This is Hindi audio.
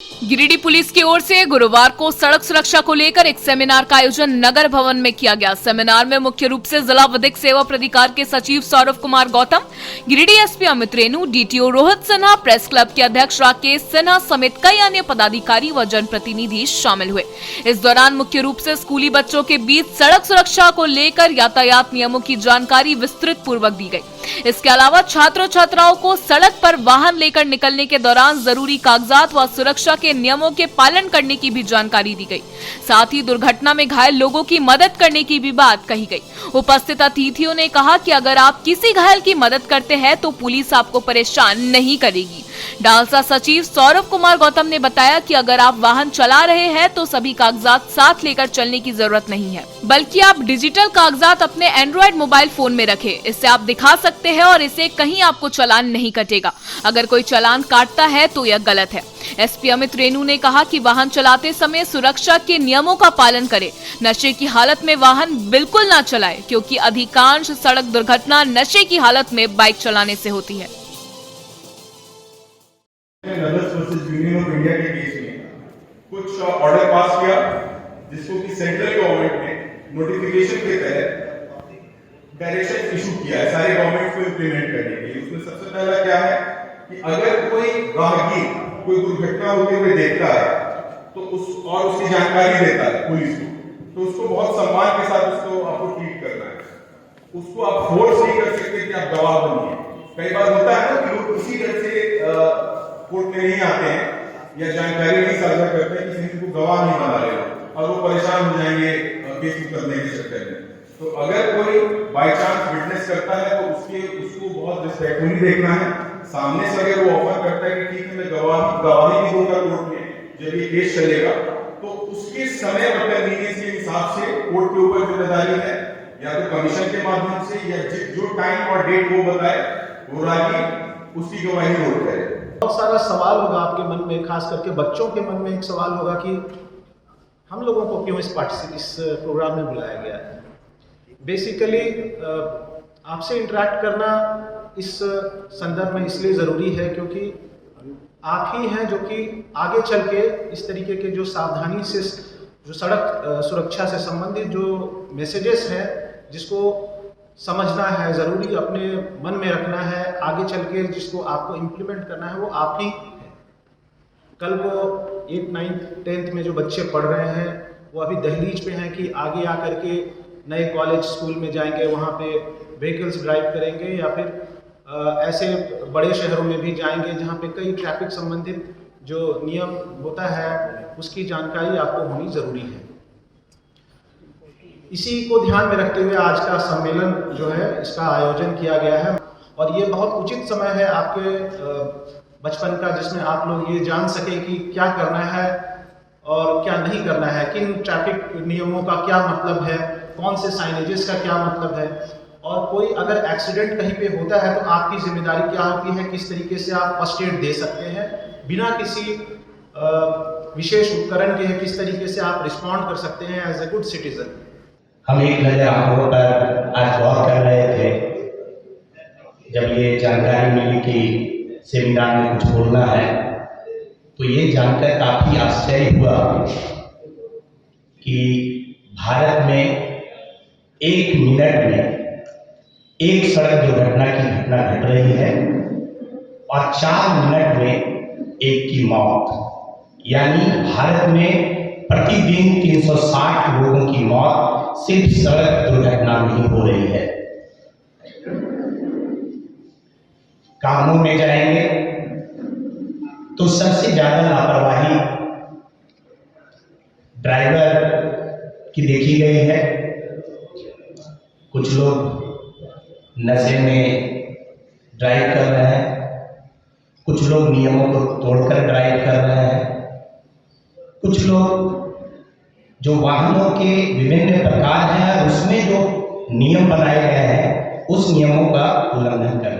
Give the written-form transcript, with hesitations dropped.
गिरिडीह पुलिस की ओर से गुरुवार को सड़क सुरक्षा को लेकर एक सेमिनार का आयोजन नगर भवन में किया गया। सेमिनार में मुख्य रूप से जिला विधिक सेवा प्राधिकार के सचिव Saurabh Kumar Gautam, Giridih SP Amit Renu, DTO Rohit Sinha, press club के अध्यक्ष राकेश सिन्हा समेत कई अन्य पदाधिकारी व जनप्रतिनिधि शामिल हुए। इस दौरान मुख्य रूप से स्कूली बच्चों के बीच सड़क सुरक्षा को लेकर यातायात नियमों की जानकारी विस्तृत पूर्वक दी गई। इसके अलावा छात्र छात्राओं को सड़क पर वाहन लेकर निकलने के दौरान जरूरी कागजात व सुरक्षा के नियमों के पालन करने की भी जानकारी दी गई। साथ ही दुर्घटना में घायल लोगों की मदद करने की भी बात कही गई। उपस्थित अतिथियों ने कहा कि अगर आप किसी घायल की मदद करते हैं तो पुलिस आपको परेशान नहीं करेगी। डालसा सचिव सौरभ कुमार गौतम ने बताया कि अगर आप वाहन चला रहे हैं तो सभी कागजात साथ लेकर चलने की जरूरत नहीं है, बल्कि आप डिजिटल कागजात अपने एंड्रॉइड मोबाइल फोन में रखें। इससे आप दिखा सकते हैं और इससे कहीं आपको चालान नहीं कटेगा। अगर कोई चालान काटता है तो यह गलत है। एसपी अमित रेणु ने कहा कि वाहन चलाते समय सुरक्षा के नियमों का पालन करें। नशे की हालत में वाहन बिल्कुल ना चलाएं, क्योंकि अधिकांश सड़क दुर्घटना नशे की हालत में बाइक चलाने से होती है। नदर्स वर्सेस यूनियन ऑफ इंडिया के केस में कुछ ऑर्डर पास किया, जिसको कि सेंट्रल गवर्नमेंट ने नोटिफिकेशन के तहत डायरेक्शन इशू किया है सारे गवर्नमेंट को इंप्लीमेंट करने के लिए। उसमें सबसे पहला क्या है कि अगर कोई राहगीर कोई दुर्घटना होते हुए देखता है तो उसकी जानकारी देता है पुलिस को, तो उसको बहुत सम्मान के साथ आपको ट्रीट करना है। उसको आप फोर्स नहीं कर सकते कि आप गवाह बनिए। कई बार होता है ना कि लोग उसी तरह से कोर्ट में नहीं आते हैं या जानकारी नहीं साझा करते हैं, किसी को गवाह नहीं बना रहे और वो परेशान हो जाएंगे केस करने के चक्कर में। तो अगर कोई बाय चांस विटनेस करता है तो उसको बहुत रिस्पेक्टफुली देखना है। सामने से अगर वो ऑफर करता है कि ठीक है मैं गवाही भी दूंगा कोर्ट में जब ये केस चलेगा, तो उसके समय और कन्वीनियंस के हिसाब से कोर्ट के ऊपर जिम्मेदारी है, या तो कमीशन के माध्यम से या जो टाइम और डेट वो बताए वो रागी उसकी गवाही नोट करे। बहुत सारा सवाल होगा आपके मन में, खास करके बच्चों के मन में एक सवाल होगा कि हम लोगों को क्यों इस प्रोग्राम में बुलाया गया है। बेसिकली आपसे इंटरेक्ट करना इस संदर्भ में इसलिए ज़रूरी है क्योंकि आप ही हैं जो कि आगे चल के इस तरीके के जो सावधानी से जो सड़क सुरक्षा से संबंधित जो मैसेजेस हैं जिसको समझना है, ज़रूरी अपने मन में रखना है, आगे चल के जिसको आपको इम्प्लीमेंट करना है वो आप ही हैं। कल को 8th 9th 10th में जो बच्चे पढ़ रहे हैं वो अभी दहलीज पे हैं कि आगे आकर के नए कॉलेज स्कूल में जाएंगे, वहाँ पे व्हीकल्स ड्राइव करेंगे या फिर ऐसे बड़े शहरों में भी जाएंगे जहाँ पे कई ट्रैफिक संबंधित जो नियम होता है उसकी जानकारी आपको होनी ज़रूरी है। इसी को ध्यान में रखते हुए आज का सम्मेलन जो है इसका आयोजन किया गया है और ये बहुत उचित समय है आपके बचपन का जिसमें आप लोग ये जान सके कि क्या करना है और क्या नहीं करना है, किन ट्रैफिक नियमों का क्या मतलब है, कौन से साइनेजेस का क्या मतलब है, और कोई अगर एक्सीडेंट कहीं पे होता है तो आपकी जिम्मेदारी क्या होती है, किस तरीके से आप फर्स्ट एड दे सकते हैं बिना किसी विशेष उपकरण के, किस तरीके से आप रिस्पॉन्ड कर सकते हैं एज ए गुड सिटीजन। हम एक नज़र आंकड़ों पर आज गौर कर रहे थे जब ये जानकारी मिली कि सेमिनार में कुछ बोलना है, तो ये जानकर काफ़ी आश्चर्य हुआ कि भारत में 1 मिनट में एक सड़क दुर्घटना की घटना घट रही है और 4 मिनट में एक की मौत। यानी भारत में प्रतिदिन 360 लोगों की मौत सिर्फ सड़क दुर्घटना में ही हो रही है। कामों में जाएंगे तो सबसे ज्यादा लापरवाही ड्राइवर की देखी गई है। कुछ लोग नशे में ड्राइव कर रहे हैं, कुछ लोग नियमों को तोड़कर ड्राइव कर रहे हैं, कुछ लोग जो वाहनों के विभिन्न प्रकार हैं उसमें जो नियम बनाए गए हैं उस नियमों का उल्लंघन कर